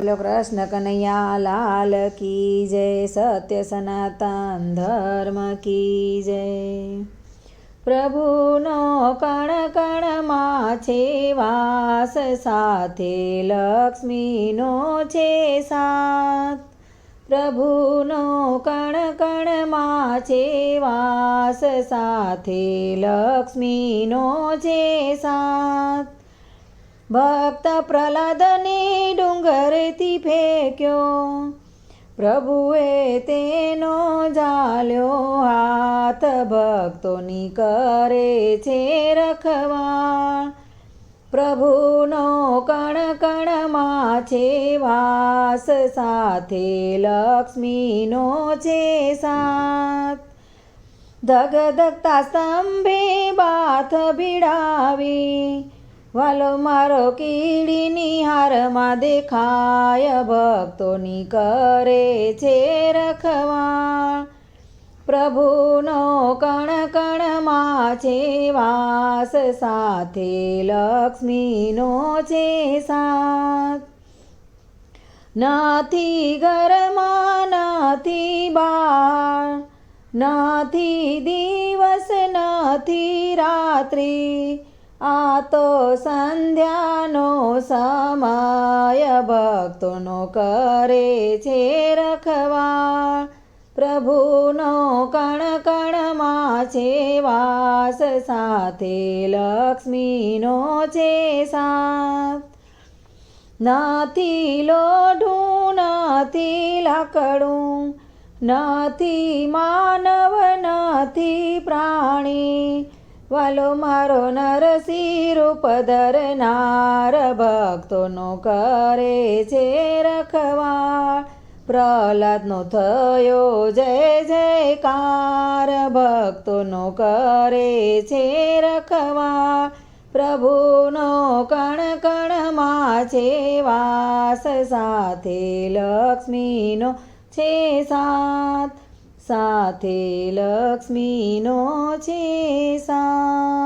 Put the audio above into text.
બોલો કૃષ્ણ કનૈયા લાલ કી જય, સત્ય સનાતન ધર્મ કી જય। પ્રભુનો કણ કણમાં છે વાસ, સાથે લક્ષ્મીનો છે સાથ। પ્રભુનો કણ કણમાં છે વાસ, સાથે લક્ષ્મીનો છે સાથ। ભક્ત પ્રહલાદને ડુંગરથી ફેંક્યો, પ્રભુએ તેનો ઝાલ્યો હાથ। ભક્તોની કરે છે રખવાળ, પ્રભુનો કણ કણમાં છે વાસ, સાથે લક્ષ્મીનો છે સાથ। ધગધગતા સ્તંભે બાથ ભીડાવી, વાલો મારો કીડીની હારમાં દેખાય। ભક્તોની કરે છે રખવાળ, પ્રભુનો કણ કણમાં છે વાસ, સાથે લક્ષ્મીનો છે સાથ। નથી ઘરમાં નથી બહાર, નથી દિવસ નથી રાત્રિ, આ તો સંધ્યાનો સમય। ભક્તોનો કરે છે રખવાળ, પ્રભુનો કણ કણમાં છે વાસ, સાથે લક્ષ્મીનો છે સાથ। નથી લોઢું નથી લાકડું, નથી માનવ નથી પ્રાણી, વાલો મારો નરસિંહ રૂપ ધરનાર। ભક્તોનો કરે છે રખવાળ, પ્રહલાદનો થયો જય જયકાર। ભક્તોનો કરે છે રખવાળ, પ્રભુનો કણ કણમાં છે વાસ, સાથે લક્ષ્મીનો છે સાથ, સાથે લક્ષ્મીનો છે સાથ।